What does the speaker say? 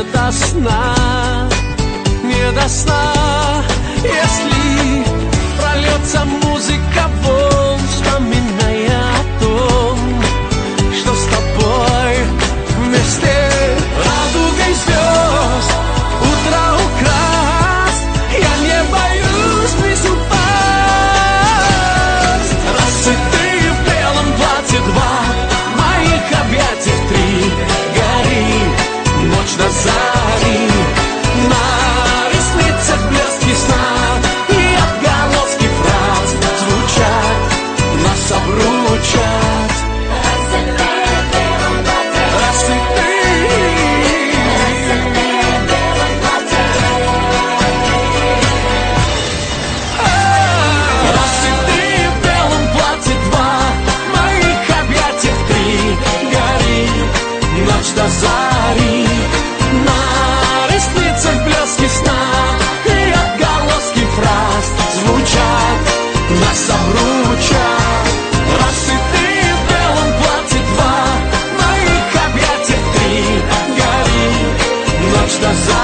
не до сна, не до сна. Если прольется музыка волн, вспоминая о том, что с тобой вместе радугой звезд утро украсть, я не боюсь вниз упасть. Расцветы в белом платье два, моих объятиях три, гори, ночь до зари, на ресницах блески сна, и отголоски фраз звучат, нас обручат. До зари, на ресницах блески сна, и отголоски фраз звучат, нас обручат. Расцветы в белом платье два, моих объятиях три, гори, ночь до зари.